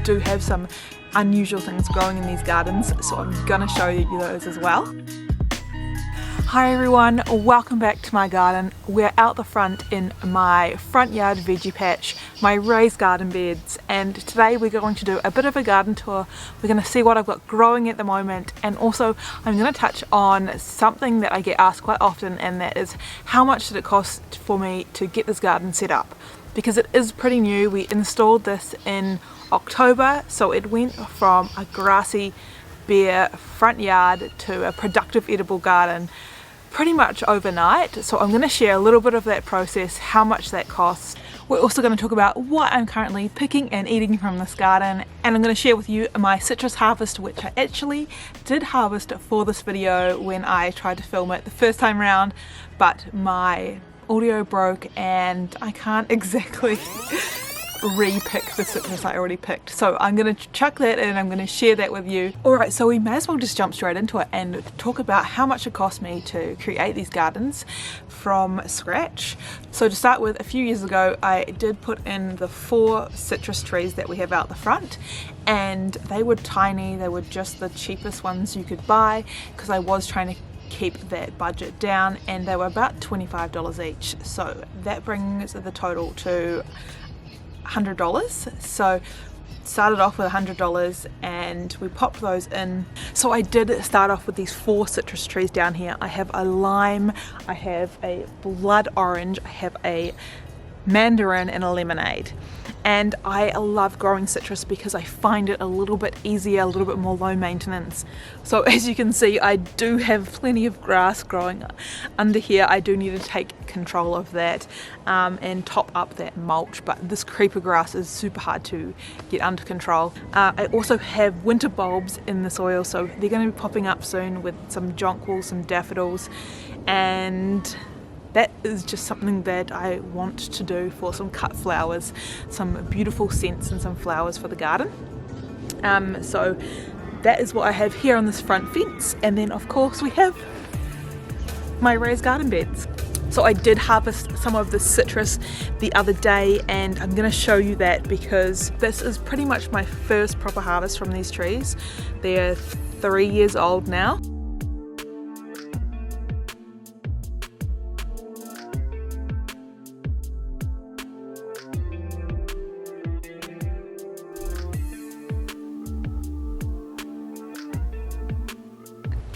do have some unusual things growing in these gardens, so I'm gonna show you those as well. Hi everyone, welcome back to my garden. We're out the front in my front yard veggie patch, my raised garden beds, and today we're going to do a bit of a garden tour. We're going to see what I've got growing at the moment, and also I'm going to touch on something that I get asked quite often, and that is how much did it cost for me to get this garden set up, because it is pretty new. We installed this in October, so it went from a grassy bare front yard to a productive edible garden pretty much overnight. So I'm going to share a little bit of that process, how much that costs. We're also going to talk about what I'm currently picking and eating from this garden, and I'm going to share with you my citrus harvest, which I actually did harvest for this video when I tried to film it the first time around, but my audio broke and I can't exactly re-pick the citrus I already picked, so I'm going to chuck that in and I'm going to share that with you. Alright, so we may as well just jump straight into it and talk about how much it cost me to create these gardens from scratch. So to start with, a few years ago I did put in the 4 citrus trees that we have out the front, and they were tiny. They were just the cheapest ones you could buy because I was trying to keep that budget down, and they were about $25 each, so that brings the total to $100. So started off with $100 and we popped those in. So I did start off with these 4 citrus trees down here. I have a lime, I have a blood orange, I have a mandarin and a lemonade. And I love growing citrus because I find it a little bit easier, a little bit more low maintenance. So as you can see, I do have plenty of grass growing under here. I do need to take control of that and top up that mulch, but this creeper grass is super hard to get under control. I also have winter bulbs in the soil, so they're going to be popping up soon with some jonquils, some daffodils, and that is just something that I want to do for some cut flowers, some beautiful scents and some flowers for the garden. So that is what I have here on this front fence, and then of course we have my raised garden beds. So I did harvest some of the citrus the other day, and I'm going to show you that because this is pretty much my first proper harvest from these trees. They're 3 years old now.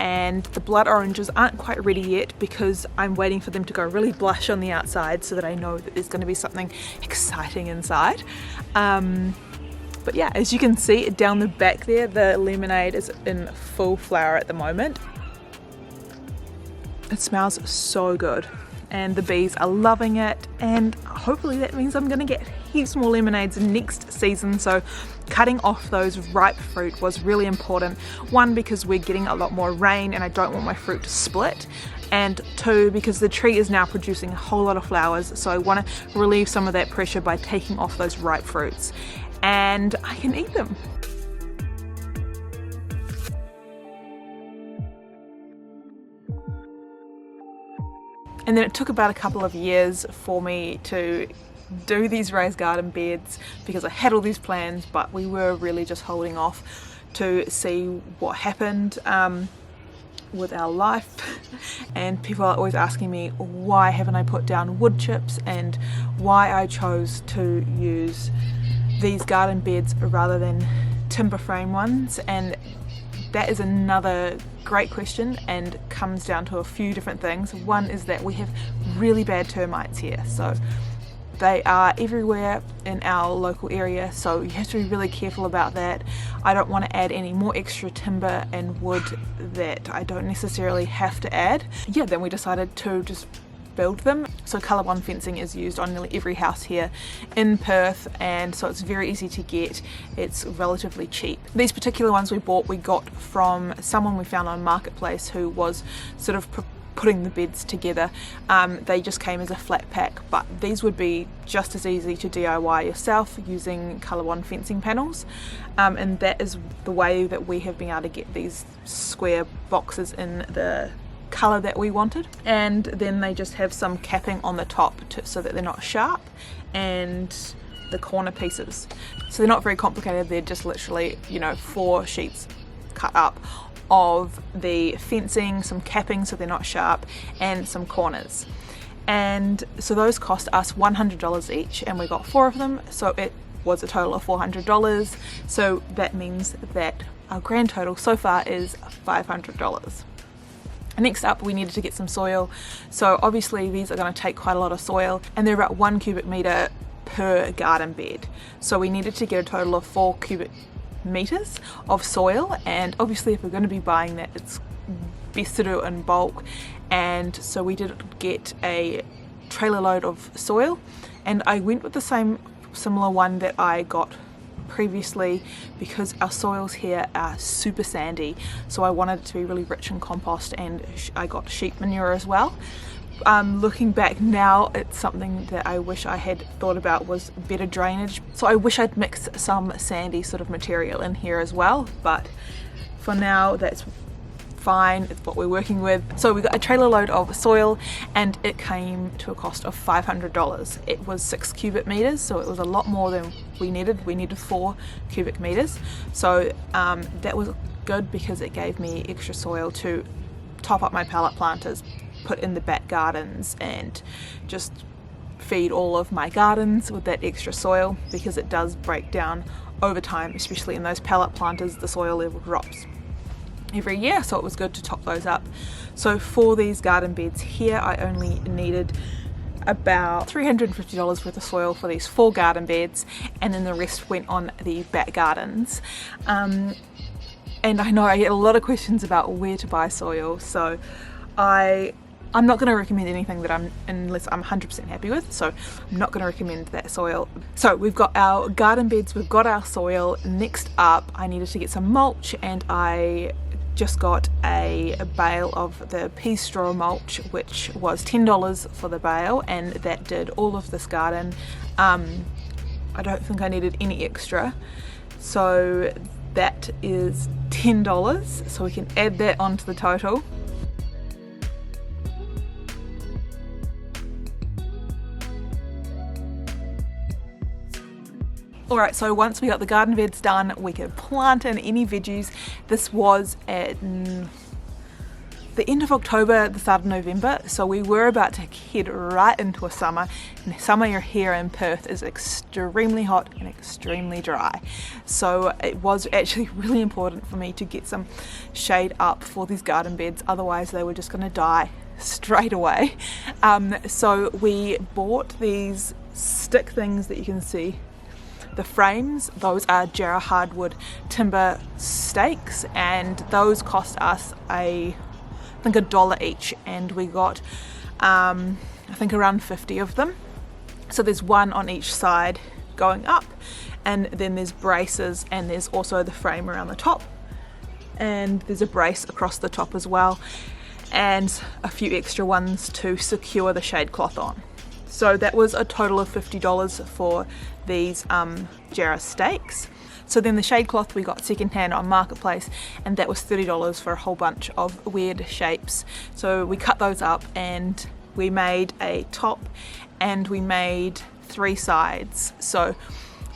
And the blood oranges aren't quite ready yet because I'm waiting for them to go really blush on the outside so that I know that there's going to be something exciting inside. But yeah, as you can see down the back there, the lemonade is in full flower at the moment. It smells so good and the bees are loving it, and hopefully that means I'm going to get heaps more lemonades next season. So cutting off those ripe fruit was really important. 1, because we're getting a lot more rain and I don't want my fruit to split, and 2, because the tree is now producing a whole lot of flowers, so I want to relieve some of that pressure by taking off those ripe fruits, and I can eat them. And then it took about a couple of years for me to do these raised garden beds because I had all these plans, but we were really just holding off to see what happened with our life. And people are always asking me why haven't I put down wood chips and why I chose to use these garden beds rather than timber frame ones, and that is another great question and comes down to a few different things. 1 is that we have really bad termites here, so they are everywhere in our local area, so you have to be really careful about that. I don't want to add any more extra timber and wood that I don't necessarily have to add. Yeah, then we decided to just build them. So colour 1 fencing is used on nearly every house here in Perth, and so it's very easy to get. It's relatively cheap. These particular ones we got from someone we found on Marketplace who was sort of putting the beds together. They just came as a flat pack, but these would be just as easy to DIY yourself using colour 1 fencing panels, and that is the way that we have been able to get these square boxes in the colour that we wanted. And then they just have some capping on the top so that they're not sharp, and the corner pieces. So they're not very complicated, they're just literally, you know, 4 sheets cut up of the fencing, some capping so they're not sharp, and some corners. And so those cost us $100 each, and we got 4 of them, so it was a total of $400. So that means that our grand total so far is $500. Next up, we needed to get some soil. So obviously these are going to take quite a lot of soil, and they're about 1 cubic meter per garden bed. So we needed to get a total of 4 cubic meters of soil, and obviously if we're going to be buying that, it's best to do it in bulk. And so we did get a trailer load of soil, and I went with the similar one that I got previously because our soils here are super sandy, so I wanted it to be really rich in compost, and I got sheep manure as well. Looking back now, it's something that I wish I had thought about was better drainage, so I wish I'd mixed some sandy sort of material in here as well, but for now that's fine, it's what we're working with. So we got a trailer load of soil, and it came to a cost of $500. It was 6 cubic meters, so it was a lot more than we needed. We needed 4 cubic meters, so that was good because it gave me extra soil to top up my pallet planters, put in the back gardens, and just feed all of my gardens with that extra soil, because it does break down over time, especially in those pallet planters. The soil level drops every year, so it was good to top those up. So for these garden beds here, I only needed about $350 worth of soil for these 4 garden beds, and then the rest went on the back gardens. And I know I get a lot of questions about where to buy soil, so I'm not going to recommend anything that unless I'm 100% happy with, so I'm not going to recommend that soil. So we've got our garden beds, we've got our soil. Next up, I needed to get some mulch, and I just got a bale of the pea straw mulch, which was $10 for the bale, and that did all of this garden. I don't think I needed any extra, so that is $10, so we can add that onto the total. Alright, so once we got the garden beds done, we could plant in any veggies. This was at the end of October, the start of November, so we were about to head right into a summer, and summer here in Perth is extremely hot and extremely dry. So it was actually really important for me to get some shade up for these garden beds, otherwise they were just going to die straight away. So we bought these stick things that you can see. The frames, those are Jarrah hardwood timber stakes, and those cost us I think $1 each, and we got I think around 50 of them. So there's one on each side going up, and then there's braces, and there's also the frame around the top, and there's a brace across the top as well, and a few extra ones to secure the shade cloth on. So that was a total of $50 for these Jarrah stakes. So then the shade cloth we got secondhand on Marketplace, and that was $30 for a whole bunch of weird shapes. So we cut those up, and we made a top, and we made 3 sides. So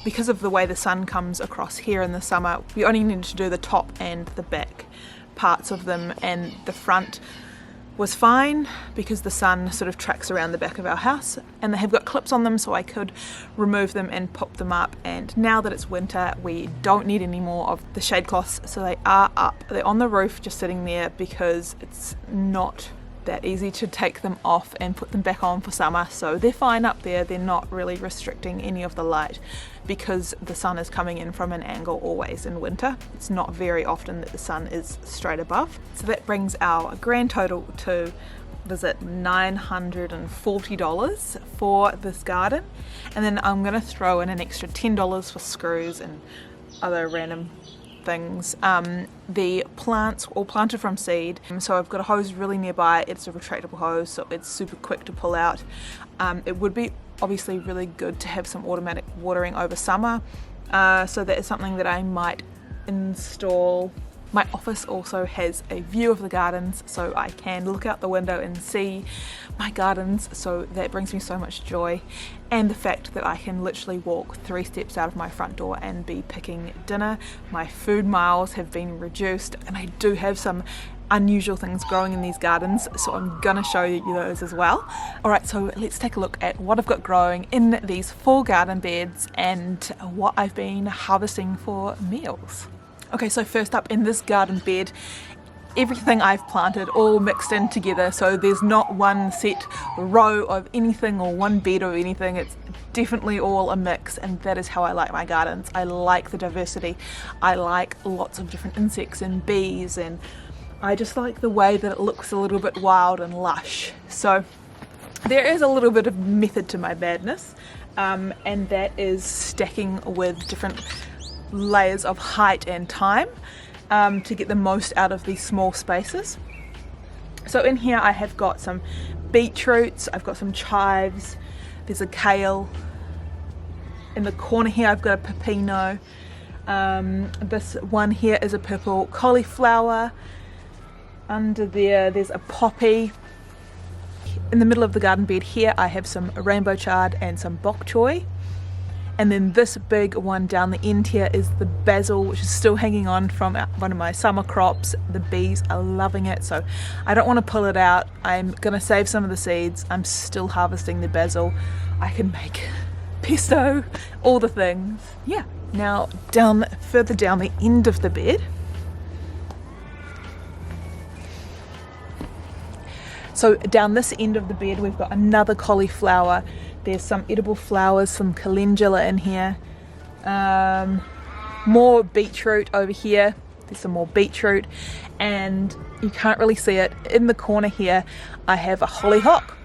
because of the way the sun comes across here in the summer, we only needed to do the top and the back parts of them, and the front was fine because the sun sort of tracks around the back of our house, and they have got clips on them, so I could remove them and pop them up. And now that it's winter, we don't need any more of the shade cloths, so they are up. They're on the roof just sitting there because it's not that easy to take them off and put them back on for summer, so they're fine up there. They're not really restricting any of the light because the sun is coming in from an angle always in winter. It's not very often that the sun is straight above. So that brings our grand total to, what is it, $940 for this garden. And then I'm going to throw in an extra $10 for screws and other random things. The plants all planted from seed, so I've got a hose really nearby. It's a retractable hose, so it's super quick to pull out. It would be obviously really good to have some automatic watering over summer, so that is something that I might install My office also has a view of the gardens, so I can look out the window and see my gardens, so that brings me so much joy. And the fact that I can literally walk 3 steps out of my front door and be picking dinner. My food miles have been reduced, and I do have some unusual things growing in these gardens, so I'm gonna show you those as well. Alright, so let's take a look at what I've got growing in these 4 garden beds and what I've been harvesting for meals. Okay, so first up in this garden bed, everything I've planted all mixed in together, so there's not one set row of anything or one bed of anything. It's definitely all a mix, and that is how I like my gardens. I like the diversity. I like lots of different insects and bees, and I just like the way that it looks a little bit wild and lush. So there is a little bit of method to my madness, and that is stacking with different layers of height and time to get the most out of these small spaces. So in here I have got some beetroots, I've got some chives, there's a kale. In the corner here I've got a pepino. This one here is a purple cauliflower. Under there's a poppy. In the middle of the garden bed here I have some rainbow chard and some bok choy. And then this big one down the end here is the basil, which is still hanging on from one of my summer crops. The bees are loving it, so I don't want to pull it out. I'm going to save some of the seeds. I'm still harvesting the basil. I can make pesto, all the things. Yeah. Now further down the end of the bed, so down this end of the bed we've got another cauliflower. There's some edible flowers, some calendula in here, more beetroot over here. There's some more beetroot, and you can't really see it. In the corner here I have a hollyhock.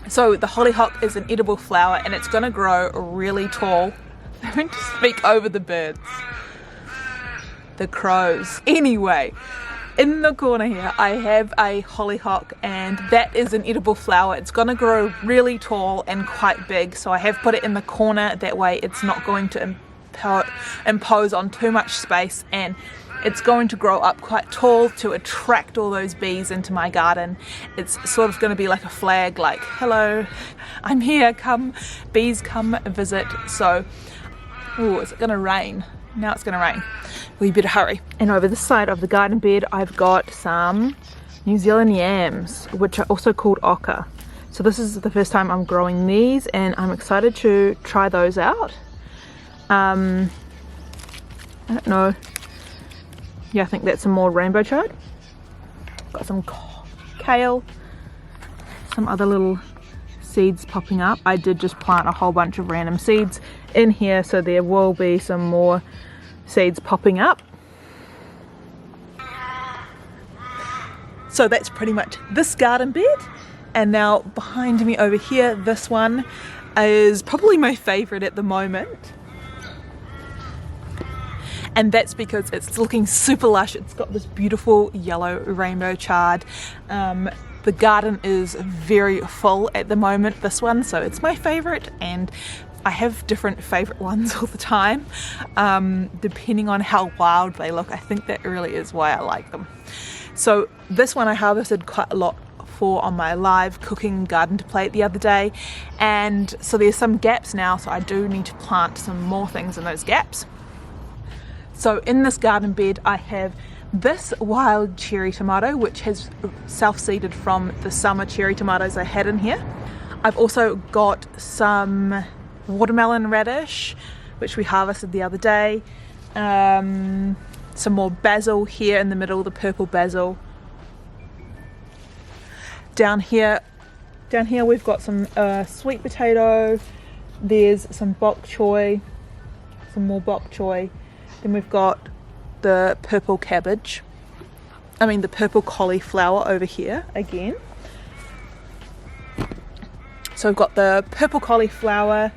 So the hollyhock is an edible flower, and it's going to grow really tall. I went to speak over the birds, the crows. Anyway, in the corner here I have a hollyhock, and that is an edible flower. It's going to grow really tall and quite big, so I have put it in the corner. That way it's not going to impose on too much space, and it's going to grow up quite tall to attract all those bees into my garden. It's sort of going to be like a flag, like, hello, I'm here, come, bees come visit. So, ooh, is it going to rain? Now it's going to rain. We better hurry. And over this side of the garden bed I've got some New Zealand yams, which are also called ochre. So this is the first time I'm growing these, and I'm excited to try those out. I don't know. Yeah, I think that's some more rainbow chard. Got some kale, some other little seeds popping up. I did just plant a whole bunch of random seeds in here, so there will be some more seeds popping up. So that's pretty much this garden bed. And now behind me over here, this one is probably my favorite at the moment, and that's because it's looking super lush. It's got this beautiful yellow rainbow chard. The garden is very full at the moment, this one, so it's my favorite, and I have different favorite ones all the time, depending on how wild they look. I think that really is why I like them. So this one I harvested quite a lot for on my live cooking garden to plate the other day, and so there's some gaps now, so I do need to plant some more things in those gaps. So in this garden bed I have this wild cherry tomato, which has self-seeded from the summer cherry tomatoes I had in here. I've also got some watermelon radish, which we harvested the other day. Some more basil here in the middle, the purple basil. Down here we've got some sweet potato. There's some bok choy, some more bok choy. Then we've got the purple cabbage. The purple cauliflower over here again. So we've got the purple cauliflower.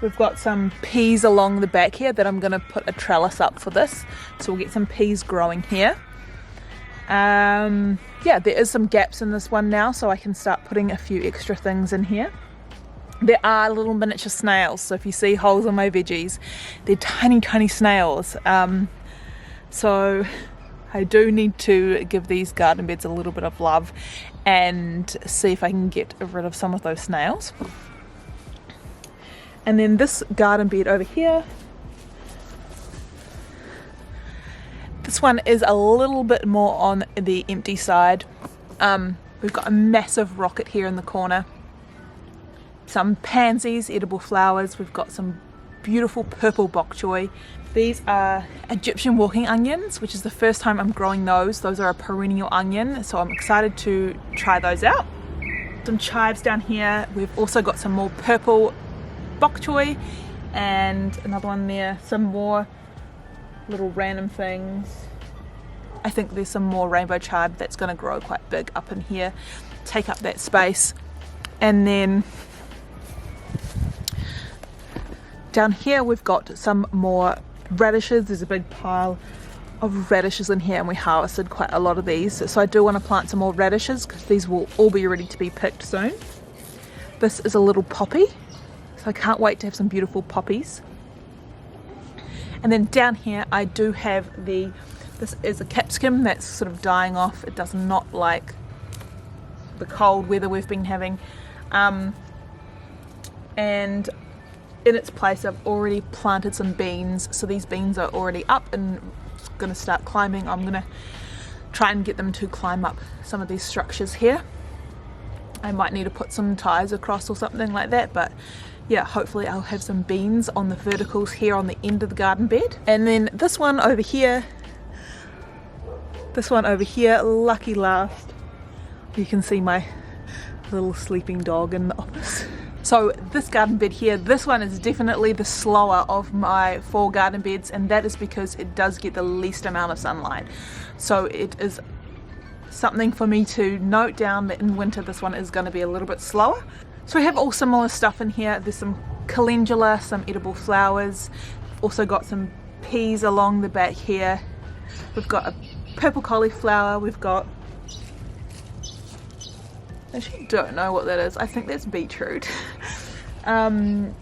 We've got some peas along the back here that I'm going to put a trellis up for this. So we'll get some peas growing here. Yeah, there is some gaps in this one now, so I can start putting a few extra things in here. There are little miniature snails, so if you see holes in my veggies, they're tiny, tiny snails. So I do need to give these garden beds a little bit of love and see if I can get rid of some of those snails. And then this garden bed over here, this one is a little bit more on the empty side. We've got a massive rocket here in the corner, some pansies, edible flowers. We've got some beautiful purple bok choy. These are Egyptian walking onions, which is the first time I'm growing those. Those are a perennial onion, so I'm excited to try those out. Some chives down here. We've also got some more purple bok choy and another one there, some more little random things. I think there's some more rainbow chive that's going to grow quite big up in here, take up that space. And then down here we've got some more radishes. There's a big pile of radishes in here and we harvested quite a lot of these, so I do want to plant some more radishes because these will all be ready to be picked soon. This is a little poppy, so I can't wait to have some beautiful poppies. And then down here I do have this is a capsicum that's sort of dying off. It does not like the cold weather we've been having, and in its place I've already planted some beans, so these beans are already up and going to start climbing. I'm going to try and get them to climb up some of these structures here. I might need to put some ties across or something like that, but yeah, hopefully I'll have some beans on the verticals here on the end of the garden bed. And then this one over here, lucky last, you can see my little sleeping dog in the office. So this garden bed here, this one is definitely the slower of my 4 garden beds, and that is because it does get the least amount of sunlight. So it is something for me to note down that in winter this one is going to be a little bit slower. So we have all similar stuff in here. There's some calendula, some edible flowers, also got some peas along the back here. We've got a purple cauliflower, we've got, I actually don't know what that is, I think that's beetroot. Purple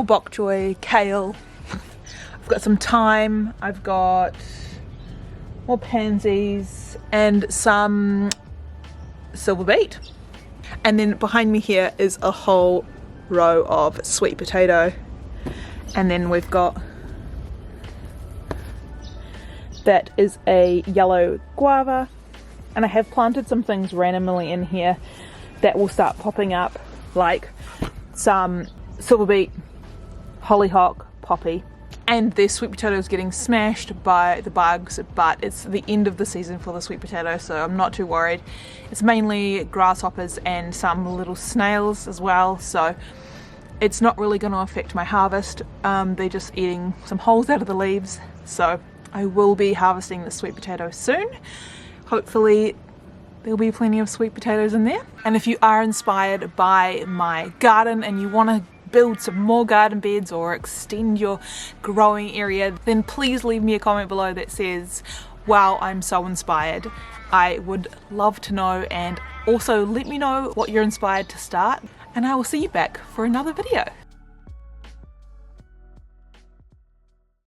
bok choy, kale, I've got some thyme, I've got more pansies and some silver beet. And then behind me here is a whole row of sweet potato, and then we've got, that is a yellow guava, and I have planted some things randomly in here that will start popping up, like some silver beet, hollyhock, poppy, and the sweet potato is getting smashed by the bugs, but it's the end of the season for the sweet potato, so I'm not too worried. It's mainly grasshoppers and some little snails as well, so it's not really going to affect my harvest. They're just eating some holes out of the leaves, so I will be harvesting the sweet potato soon. Hopefully there'll be plenty of sweet potatoes in there. And if you are inspired by my garden and you want to build some more garden beds or extend your growing area, then please leave me a comment below that says, wow, I'm so inspired. I would love to know, and also let me know what you're inspired to start, and I will see you back for another video.